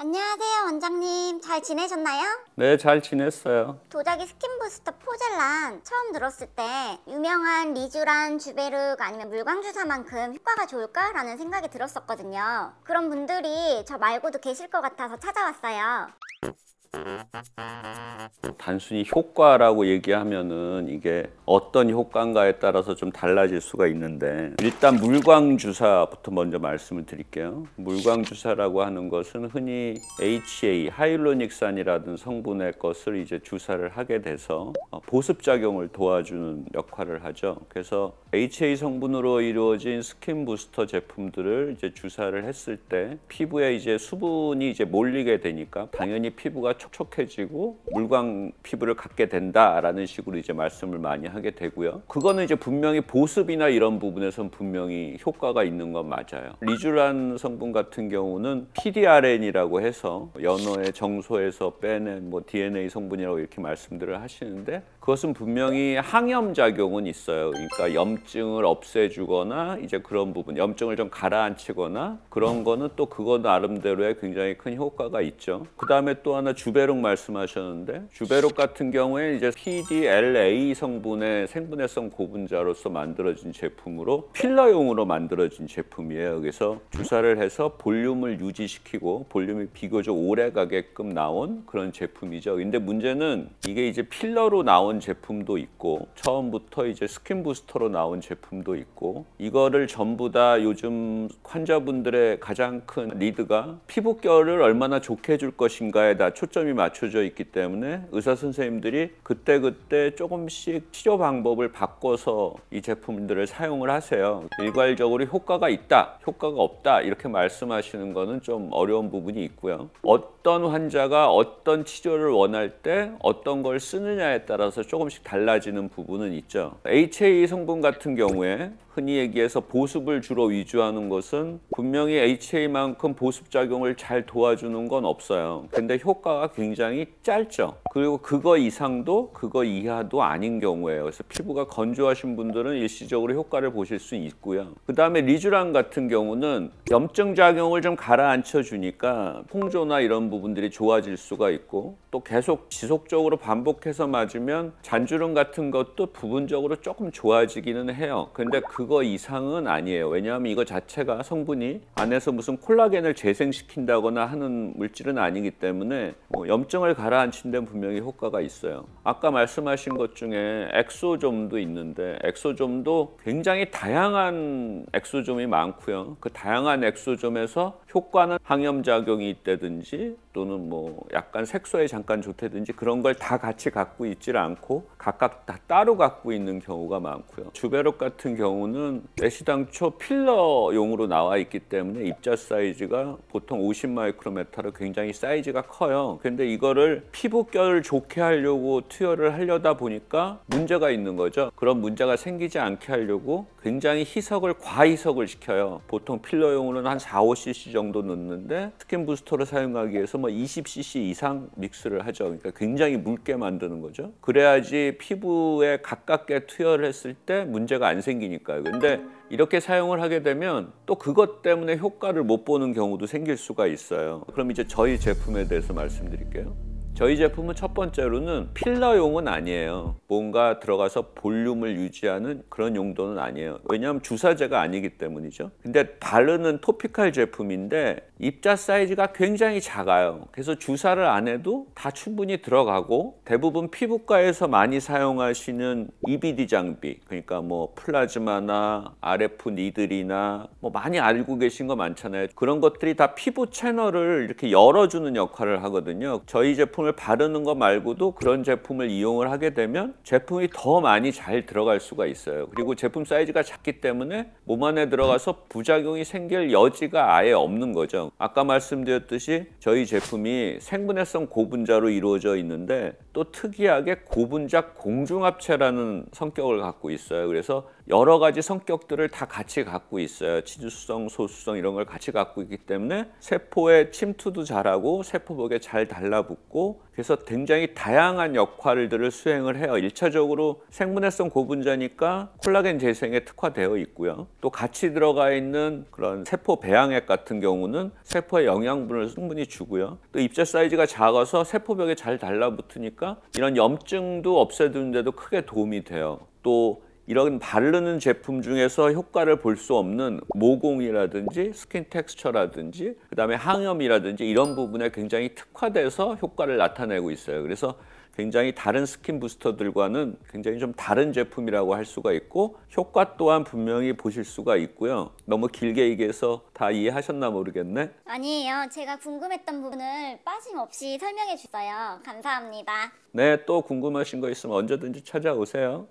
안녕하세요, 원장님. 잘 지내셨나요? 네, 잘 지냈어요. 도자기 스킨부스터 포젤란 처음 들었을 때 유명한 리쥬란, 주베르그 아니면 물광주사만큼 효과가 좋을까라는 생각이 들었었거든요. 그런 분들이 저 말고도 계실 것 같아서 찾아왔어요. 단순히 효과라고 얘기하면은 이게 어떤 효과인가에 따라서 좀 달라질 수가 있는데, 일단 물광주사부터 먼저 말씀을 드릴게요. 물광주사라고 하는 것은 흔히 HA, 하이알루로닉산이라는 성분의 것을 이제 주사를 하게 돼서 보습작용을 도와주는 역할을 하죠. 그래서 HA 성분으로 이루어진 스킨 부스터 제품들을 이제 주사를 했을 때 피부에 이제 수분이 이제 몰리게 되니까 당연히 피부가 촉촉해지고 물광 피부를 갖게 된다라는 식으로 이제 말씀을 많이 하게 되고요. 그거는 이제 분명히 보습이나 이런 부분에선 분명히 효과가 있는 건 맞아요. 리쥬란 성분 같은 경우는 PDRN이라고 해서 연어의 정소에서 빼낸 뭐 DNA 성분이라고 이렇게 말씀들을 하시는데, 그것은 분명히 항염 작용은 있어요. 그러니까 염증을 없애주거나 이제 그런 부분, 염증을 좀 가라앉히거나 그런 거는 또 그거 나름대로의 굉장히 큰 효과가 있죠. 그 다음에 또 하나 주베룩 말씀하셨는데, 주베룩 같은 경우에 이제 PDLA 성분의 생분해성 고분자로서 만들어진 제품으로 필러용으로 만들어진 제품이에요. 그래서 주사를 해서 볼륨을 유지시키고 볼륨이 비교적 오래 가게끔 나온 그런 제품이죠. 근데 문제는 이게 이제 필러로 나온 제품도 있고 처음부터 이제 스킨 부스터로 나온 제품도 있고, 이거를 전부 다 요즘 환자분들의 가장 큰 리드가 피부결을 얼마나 좋게 해줄 것인가에 다 초점이 맞춰져 있기 때문에 의사 선생님들이 그때그때 조금씩 치료 방법을 바꿔서 이 제품들을 사용을 하세요. 일괄적으로 효과가 있다, 효과가 없다 이렇게 말씀하시는 거는 좀 어려운 부분이 있고요. 어떤 환자가 어떤 치료를 원할 때 어떤 걸 쓰느냐에 따라서 조금씩 달라지는 부분은 있죠. HA 성분 같은 경우에 흔히 얘기해서 보습을 주로 위주하는 것은 분명히 HA만큼 보습작용을 잘 도와주는 건 없어요. 근데 효과가 굉장히 짧죠. 그리고 그거 이상도 그거 이하도 아닌 경우에요. 그래서 피부가 건조하신 분들은 일시적으로 효과를 보실 수 있고요. 그 다음에 리쥬란 같은 경우는 염증 작용을 좀 가라앉혀 주니까 홍조나 이런 부분들이 좋아질 수가 있고, 또 계속 지속적으로 반복해서 맞으면 잔주름 같은 것도 부분적으로 조금 좋아지기는 해요. 근데 그거 이상은 아니에요. 왜냐하면 이거 자체가 성분이 안에서 무슨 콜라겐을 재생시킨다거나 하는 물질은 아니기 때문에 염증을 가라앉힌 데는 분명히 효과가 있어요. 아까 말씀하신 것 중에 엑소좀도 있는데, 엑소좀도 굉장히 다양한 엑소좀이 많고요. 그 다양한 엑소좀에서 효과는 항염작용이 있다든지 또는 뭐 약간 색소에 잠깐 좋다든지 그런 걸 다 같이 갖고 있질 않고 각각 다 따로 갖고 있는 경우가 많고요. 주베룩 같은 경우는 애시당초 필러용으로 나와 있기 때문에 입자 사이즈가 보통 50 마이크로메타로 굉장히 사이즈가 커요. 근데 이거를 피부결을 좋게 하려고 투여를 하려다 보니까 문제가 있는 거죠. 그런 문제가 생기지 않게 하려고 굉장히 희석을 과희석을 시켜요. 보통 필러용으로는 한 4-5cc 정도 넣는데 스킨 부스터를 사용하기 위해서 뭐 20cc 이상 믹스를 하죠. 그러니까 굉장히 묽게 만드는 거죠. 그래야지 피부에 가깝게 투여를 했을 때 문제가 안 생기니까요. 근데 이렇게 사용을 하게 되면 또 그것 때문에 효과를 못 보는 경우도 생길 수가 있어요. 그럼 이제 저희 제품에 대해서 말씀드릴게요. 저희 제품은 첫 번째로는 필러용은 아니에요. 뭔가 들어가서 볼륨을 유지하는 그런 용도는 아니에요. 왜냐하면 주사제가 아니기 때문이죠. 근데 바르는 토피칼 제품인데 입자 사이즈가 굉장히 작아요. 그래서 주사를 안 해도 다 충분히 들어가고, 대부분 피부과에서 많이 사용하시는 EBD 장비, 그러니까 뭐 플라즈마나 RF 니들이나 뭐 많이 알고 계신 거 많잖아요. 그런 것들이 다 피부 채널을 이렇게 열어주는 역할을 하거든요. 저희 제품을 바르는 거 말고도 그런 제품을 이용을 하게 되면 제품이 더 많이 잘 들어갈 수가 있어요. 그리고 제품 사이즈가 작기 때문에 몸 안에 들어가서 부작용이 생길 여지가 아예 없는 거죠. 아까 말씀드렸듯이 저희 제품이 생분해성 고분자로 이루어져 있는데 또 특이하게 고분자 공중합체라는 성격을 갖고 있어요. 그래서 여러 가지 성격들을 다 같이 갖고 있어요. 치주성, 소수성 이런 걸 같이 갖고 있기 때문에 세포에 침투도 잘하고 세포벽에 잘 달라붙고 그래서 굉장히 다양한 역할들을 수행을 해요. 1차적으로 생분해성 고분자니까 콜라겐 재생에 특화되어 있고요. 또 같이 들어가 있는 그런 세포 배양액 같은 경우는 세포에 영양분을 충분히 주고요. 또 입자 사이즈가 작아서 세포벽에 잘 달라붙으니까 이런 염증도 없애주는 데도 크게 도움이 돼요. 또 이런 바르는 제품 중에서 효과를 볼 수 없는 모공이라든지 스킨 텍스처라든지 그다음에 항염이라든지 이런 부분에 굉장히 특화돼서 효과를 나타내고 있어요. 그래서 굉장히 다른 스킨 부스터들과는 굉장히 좀 다른 제품이라고 할 수가 있고 효과 또한 분명히 보실 수가 있고요. 너무 길게 얘기해서 다 이해하셨나 모르겠네. 아니에요. 제가 궁금했던 부분을 빠짐없이 설명해 주셔요. 감사합니다. 네, 또 궁금하신 거 있으면 언제든지 찾아오세요.